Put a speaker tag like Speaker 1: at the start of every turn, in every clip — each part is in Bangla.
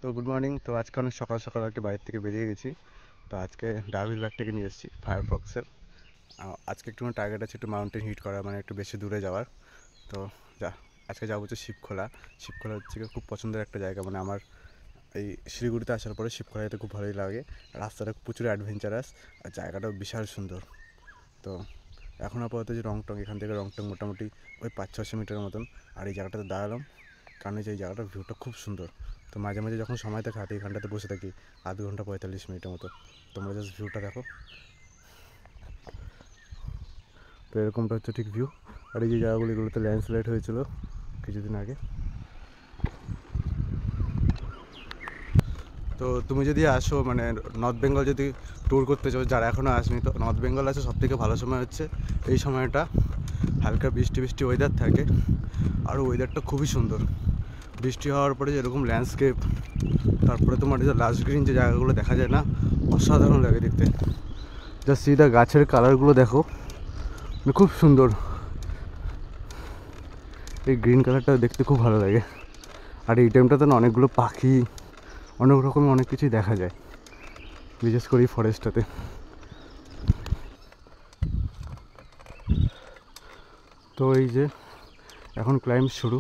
Speaker 1: তো গুড মর্নিং। তো আজকে অনেক সকাল সকাল আর কি বাইরে থেকে বেরিয়ে গেছি। তো আজকে ডাভিল ব্যাগটাকে নিয়ে এসেছি ফায়ারফক্সের। আজকে একটু টার্গেট আছে একটু মাউন্টেন হিট করা, মানে একটু বেশি দূরে যাওয়ার। তো যা আজকে যাবো হচ্ছে শিবখোলা। শিবখোলা হচ্ছে খুব পছন্দের একটা জায়গা, মানে আমার এই শিলিগুড়িতে আসার পরে শিবখোলা যেতে খুব ভালোই লাগে। রাস্তাটা প্রচুর অ্যাডভেঞ্চারাস আর জায়গাটাও বিশাল সুন্দর। তো এখন আপাতত যে রংটং, এখান থেকে রংটং মোটামুটি ওই 500-600 মিটারের মতন। আর এই জায়গাটাতে দাঁড়ালাম কারণ এই জায়গাটার ভিউটা খুব সুন্দর। তো মাঝে মাঝে যখন সময় থাকে হাতে এখানটাতে বসে থাকি আধ ঘন্টা 45 মিনিটের মতো। তোমরা জাস্ট ভিউটা দেখো। তো এরকমটা হচ্ছে ঠিক ভিউ। আর এই যে জায়গাগুলো, এগুলোতে ল্যান্ডস্লাইড হয়েছিল কিছুদিন আগে। তো তুমি যদি আসো, মানে নর্থ বেঙ্গল যদি ট্যুর করতে চাও, যারা এখনও আসেনি, তো নর্থ বেঙ্গল আছে সবথেকে ভালো সময় হচ্ছে এই সময়টা। হালকা বৃষ্টি বৃষ্টি ওয়েদার থাকে আর ওয়েদারটা খুবই সুন্দর। বৃষ্টি হওয়ার পরে যেরকম ল্যান্ডস্কেপ, তারপরে তোমার যে লাস্ট গ্রিন যে জায়গাগুলো দেখা যায় না, অসাধারণ লাগে দেখতে। জাস্ট সিধা গাছের কালারগুলো দেখো, খুব সুন্দর। এই গ্রিন কালারটা দেখতে খুব ভালো লাগে। আর এই টাইমটাতে না অনেকগুলো পাখি, অনেক রকমের অনেক কিছুই দেখা যায়, বিশেষ করে এই ফরেস্টটাতে। তো এই যে এখন ক্লাইম্ব শুরু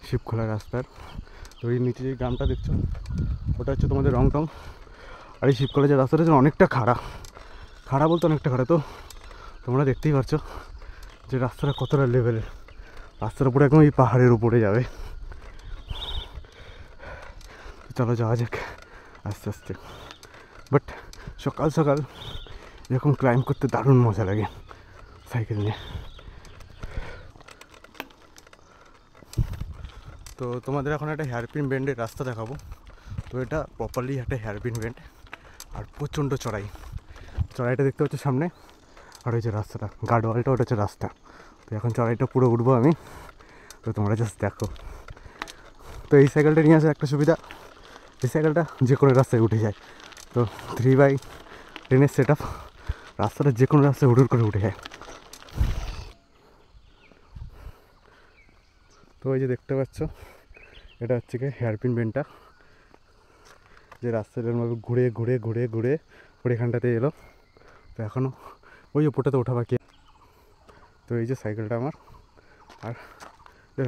Speaker 1: শিবখোলা রাস্তার। তো এই নিচে যে গ্রামটা দেখছো, ওটা হচ্ছে তোমাদের রংটং। আর এই শিবখোলা যে রাস্তাটা আছে অনেকটা খাড়া বলতে অনেকটা খাড়া। তো তোমরা দেখতেই পাচ্ছ যে রাস্তাটা কতটা লেভেলের। রাস্তার উপরে একদম এই পাহাড়ের উপরে যাবে। চলো যাওয়া যাক আস্তে আস্তে। বাট সকাল সকাল এরকম ক্লাইম্ব করতে দারুণ মজা লাগে সাইকেল নিয়ে। তো তোমাদের এখন একটা হেয়ারপিন বেন্ডের রাস্তা দেখাবো। তো এটা প্রপারলি একটা হেয়ারপিন বেন্ড আর প্রচণ্ড চড়াইটা দেখতে পাচ্ছ সামনে। আর ওই যে রাস্তাটা, গার্ডওয়ালটা, ওটা হচ্ছে রাস্তা। তো এখন চড়াইটা পুরো উঠবো আমি। তো তোমরা জাস্ট দেখো। তো এই সাইকেলটা নিয়ে আসার একটা সুবিধা, এই সাইকেলটা যে কোনো রাস্তায় উঠে যায়। তো 3x10 সেট আপ, রাস্তাটা যে কোনো রাস্তায় হুড়ুর করে উঠে যায়। তো এই যে দেখতে পাচ্ছ, এটা হচ্ছে কি হেয়ারপিন বেন্ডটা, যে রাস্তাটার মধ্যে ঘুরে ঘুরে ঘুরে ঘুরে ওর এখানটাতে এলো। তো এখনও ওই ওপরটাতে ওঠা বাকি। তো এই যে সাইকেলটা আমার। আর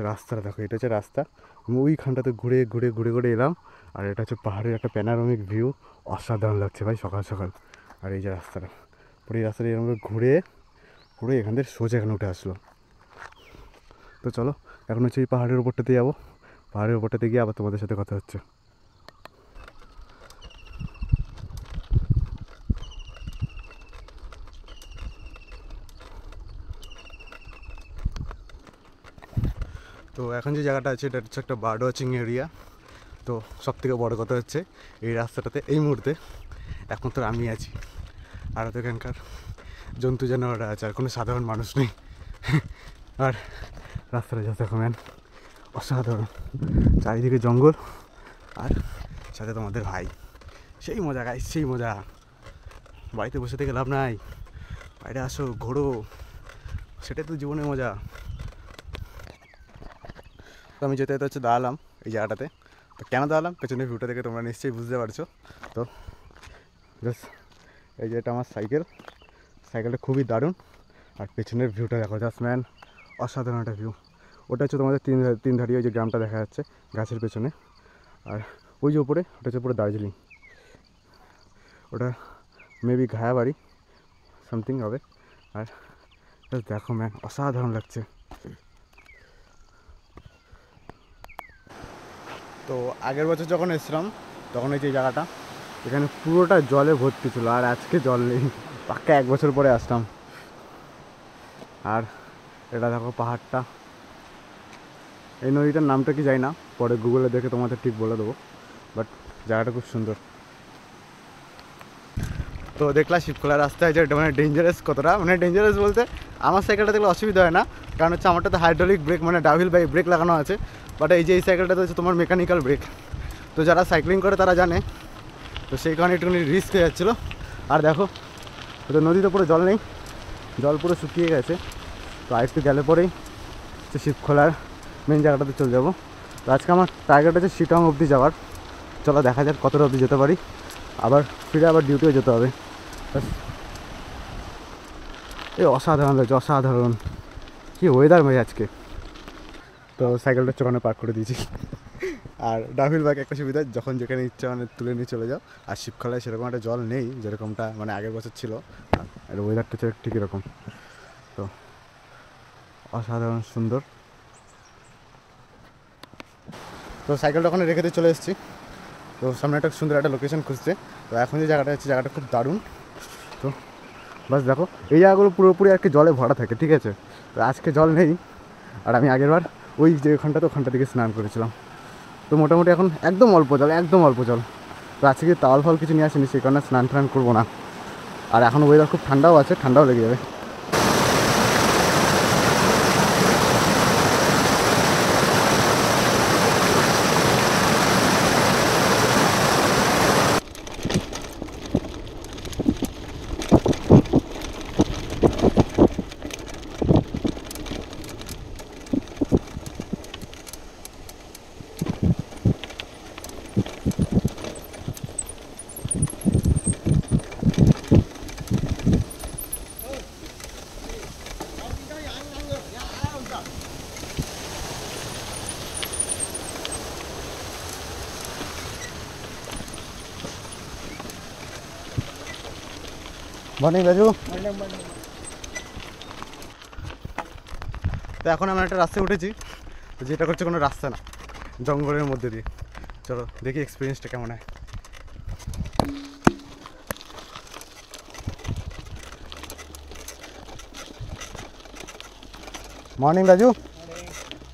Speaker 1: রাস্তাটা দেখো, এটা হচ্ছে রাস্তা। আমি ওইখানটাতে ঘুরে ঘুরে ঘুরে ঘুরে এলাম। আর এটা হচ্ছে পাহাড়ের একটা প্যানারোমিক ভিউ, অসাধারণ লাগছে ভাই সকাল সকাল। আর এই যে রাস্তাটা, পুরো এই রাস্তাটা এরকম ঘুরে পুরো এখান থেকে সোজা এখানে উঠে আসলো। তো চলো এখন হচ্ছে এই পাহাড়ের উপরটাতে যাবো। পাহাড়ের উপরটাতে গিয়ে আবার তোমাদের সাথে কথা হচ্ছে। তো এখন যে জায়গাটা আছে এটা হচ্ছে একটা বার্ড ওয়াচিং এরিয়া। তো সবথেকে বড় কথা হচ্ছে এই রাস্তাটাতে এই মুহূর্তে এখন তো আমি আছি, আর তো এখানকার জন্তু জানোয়াররা আছে, আর কোনো সাধারণ মানুষ নেই। আর রাস্তাটা যা দেখো ম্যান, অসাধারণ। চারিদিকে জঙ্গল আর সাথে তোমাদের ভাই। সেই মজা গাই, সেই মজা। বাড়িতে বসে থেকে লাভ নাই, বাইরে আসো, ঘোরো, সেটাই তো জীবনের মজা। তো আমি যেতে যেতে হচ্ছে দাঁড়ালাম এই জায়গাটাতে। তো কেন দাঁড়ালাম, পেছনের ভিউটা দেখে তোমরা নিশ্চয়ই বুঝতে পারছো। তো জাস্ট এই যে এটা আমার সাইকেলটা খুবই দারুণ। আর পেছনের ভিউটা দেখো জাস্ট ম্যান, অসাধারণ একটা ভিউ। ওটা হচ্ছে তোমাদের তিন ধারি ওই যে গ্রামটা দেখা যাচ্ছে গাছের পেছনে। আর ওই যে উপরে, ওটা হচ্ছে পুরো দার্জিলিং। ওটা মেবি ঘায়াবাড়ি সামথিং হবে। আর দেখো ম্যান, অসাধারণ লাগছে। তো আগের বছর যখন এসেছিলাম তখন এই যে জায়গাটা, এখানে পুরোটা জলে ভর্তি ছিল। আর আজকে জল নেই, পাক্কা 1 বছর পরে আসলাম। আর এটা দেখো পাহাড়টা, এই নদীটার নামটা কি যাই না, পরে গুগলে দেখে তোমাদের ঠিক বলে দেবো। বাট জায়গাটা খুব সুন্দর। তো দেখলাম শিবখোলা রাস্তায় যে মানে ডেঞ্জারাস কতটা, মানে ডেঞ্জারাস বলতে আমার সাইকেলটা দেখলে অসুবিধা হয় না, কারণ হচ্ছে আমারটাতে হাইড্রোলিক ব্রেক মানে ডাভিল ব্রেক লাগানো আছে। বাট এই যে এই সাইকেলটাতে হচ্ছে তোমার মেকানিক্যাল ব্রেক। তো যারা সাইক্লিং করে তারা জানে। তো সেই কারণে একটুখানি রিস্ক হয়ে যাচ্ছিলো। আর দেখো ওদের নদীতে পুরো জল নেই, জল পুরো শুকিয়ে গেছে। তো আরেকটু গেলে পরেই হচ্ছে শিবখোলার মেন জায়গাটাতে চলে যাবো। তো আজকে আমার টার্গেট আছে শিটং অবধি যাওয়ার। চলো দেখা যাক কতটা অবধি যেতে পারি, আবার ফিরে আবার ডিউটিও যেতে হবে। এই অসাধারণ লাগছে, অসাধারণ কি ওয়েদার ভাই আজকে। তো সাইকেলটা চোখানে পার্ক করে দিয়েছি। আর ডাভিল বাইক একটা সুবিধা, যখন যেখানে ইচ্ছা মানে তুলে নিয়ে চলে যাও। আর শিবখালায় সেরকম একটা জল নেই যেরকমটা মানে আগের বছর ছিল, আর ওয়েদারটা ঠিক এরকম। তো অসাধারণ সুন্দর। তো সাইকেলটা ওখানে রেখে দিয়ে চলে এসেছি। তো সামনে একটা সুন্দর একটা লোকেশন খুঁজতে। তো এখন যে জায়গাটা আছে জায়গাটা খুব দারুণ। তো বাস দেখো এই জায়গাগুলো পুরোপুরি আর কি জলে ভরা থাকে, ঠিক আছে। তো আজকে জল নেই, আর আমি আগেরবার ওই যে ওখানটা দিকে স্নান করেছিলাম। তো মোটামুটি এখন একদম অল্প জল, একদম অল্প জল। তো আজকে তাওয়াল ফল কিছু নিয়ে আসিনি, সেই কারণে স্নান টান করবো না। আর এখন ওয়েদার খুব ঠান্ডাও আছে, ঠান্ডাও লেগে যাবে। মর্নিং রাজু। তো এখন আমরা একটা রাস্তায় উঠেছি, যেটা করছে কোনো রাস্তা না, জঙ্গলের মধ্যে দিয়ে। চলো দেখি এক্সপিরিয়েন্সটা কেমন হয়। मॉर्निंग राजू।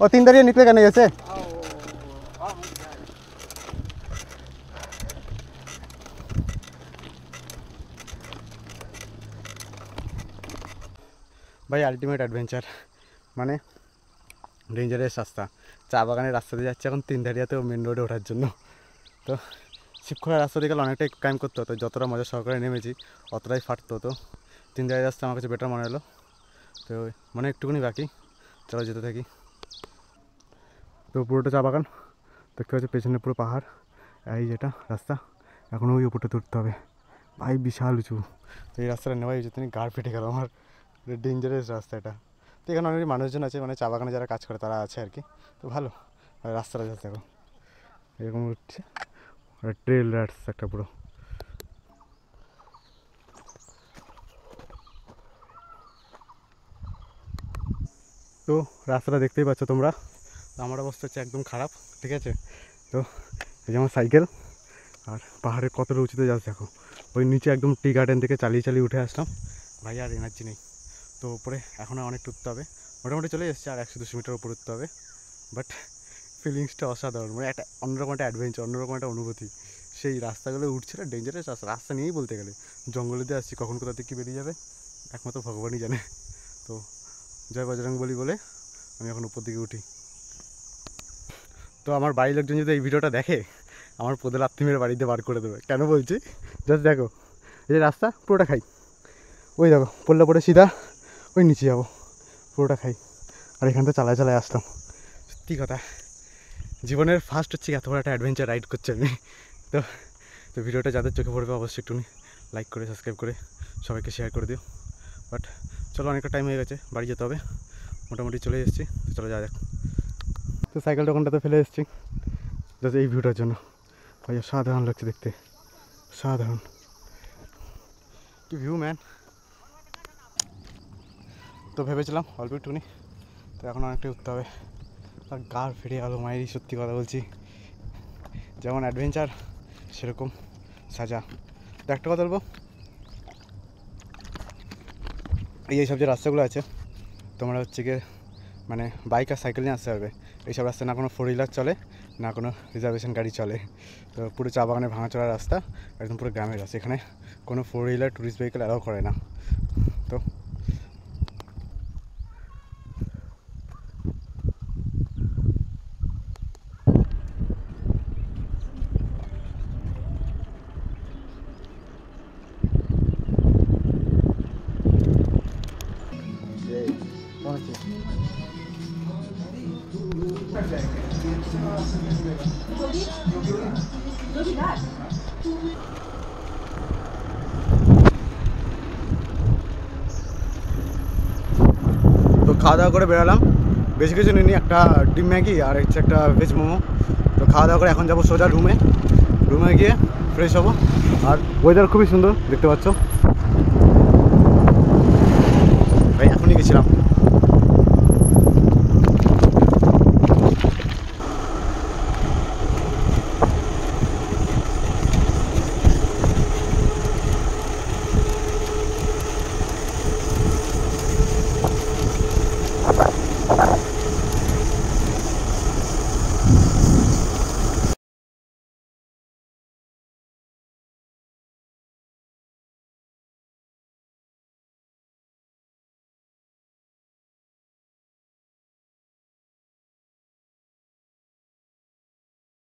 Speaker 1: और 3 दरिया निकलेगा नहीं ऐसे? भाई अल्टीमेट एडवेंचर মানে ডেঞ্জারাস রাস্তা। চা বাগানের রাস্তা দিয়ে যাচ্ছে এখন 3 দারিয়াতেও মেন রোডে ওঠার জন্য। তো শিবখোলার রাস্তা দিয়ে গেলে অনেকটাই ক্লাইম করতে হতো, যতটা মজা সহকারে নেমেছি অতটাই ফাটতো। তো 3 দারিয়া রাস্তা আমার কাছে বেটার মনে হলো। তো মনে একটুকুনি বাকি, চলো যেতে থাকি। তো পুরোটা চা বাগান দেখতে পাচ্ছি, পেছনে পুরো পাহাড়। এই যেটা রাস্তা, এখন ওই উপরটা তুলতে হবে ভাই, বিশাল উঁচু। তো এই রাস্তাটা নেওয়াই উচিত, তুমি গাড় ফেটে গেল আমার, ডেঞ্জারাস রাস্তা এটা। তো এখানে অনেক মানুষজন আছে, মানে চা বাগানে যারা কাজ করে তারা আছে আর কি। তো ভালো রাস্তাটা যাচ্ছে, দেখো এরকম উঠছে, ট্রেল রাস্তা একটা পুরো। তো রাস্তাটা দেখতেই পাচ্ছ তোমরা। আমার অবস্থা হচ্ছে একদম খারাপ, ঠিক আছে। তো এই যেমন সাইকেল, আর পাহাড়ের কতটা উঁচুতে যাচ্ছে দেখো। ওই নিচে একদম টি গার্ডেন থেকে চালিয়ে উঠে আসলাম ভাই, আর এনার্জি নেই। তো উপরে এখনও অনেকটা উঠতে হবে, মোটামুটি চলে এসেছে, আর 100-200 মিটার উপরে উঠতে হবে। বাট ফিলিংসটা অসাধারণ, মানে একটা অন্যরকম একটা অ্যাডভেঞ্চার, অন্যরকম একটা অনুভূতি। সেই রাস্তাগুলো উঠছিল, ডেঞ্জারাস রাস্তা নিয়েই বলতে গেলে। জঙ্গলে দিয়ে আসছি, কখন কোথা থেকে কী বেরিয়ে যাবে একমাত্র ভগবানই জানে। তো জয় বজরংবলী বলে আমি এখন উপর দিকে উঠি। তো আমার বাড়ির লোকজন যদি এই ভিডিওটা দেখে আমার পোদে লাথি মেরে বাড়িতে বার করে দেবে। কেন বলছি, জাস্ট দেখো এই যে রাস্তা পুরোটা খাই, ওই দেখো পড়লে পড়ে সিধা ওই নিচে যাবো, পুরোটা খাই। আর এখান থেকে চালায় আসলাম। সত্যি কথা, জীবনের ফার্স্ট হচ্ছে এত বড় একটা অ্যাডভেঞ্চার রাইড করছি আমি। তো তো ভিডিওটা যাদের চোখে পড়বে অবশ্যই একটু লাইক করে সাবস্ক্রাইব করে সবাইকে শেয়ার করে দিও। বাট চলো অনেকটা টাইম হয়ে গেছে, বাড়ি যেতে হবে, মোটামুটি চলে এসেছি। তো চলো যাওয়া যাক। তো সাইকেলটা ওখানটাতে ফেলে এসেছি জাস্ট এই ভিউটার জন্য। ভাই সাধারণ লাগছে দেখতে, সাধারণ কি ভিউ ম্যান। তো ভেবেছিলাম অল্প একটুখানি, তো এখন অনেকটাই উঠতে হবে। আর গাড় ফিরে গেল মায়েরই, সত্যি কথা বলছি। যেমন অ্যাডভেঞ্চার সেরকম সাজা। তো একটা কথা বলবো, এইসব যে রাস্তাগুলো আছে তোমরা হচ্ছে গিয়ে মানে বাইক আর সাইকেল নিয়ে আসতে পারবে। এইসব রাস্তায় না কোনো 4 হুইলার চলে, না কোনো রিজার্ভেশন গাড়ি চলে। তো পুরো চা বাগানে ভাঙাচোরা রাস্তা, একদম পুরো গ্রামের রাস্তা। এখানে কোনো 4 হুইলার ট্যুরিস্ট ভেহিকেল অ্যালাউ করে না। তো তো খাওয়া দাওয়া করে বেরোলাম, বেশি কিছু নিই, একটা ডিম ম্যাগি আর হচ্ছে একটা ভেজ মোমো। তো খাওয়া দাওয়া করে এখন যাবো সোজা রুমে গিয়ে ফ্রেশ হবো। আর ওয়েদার খুবই সুন্দর দেখতে পাচ্ছ।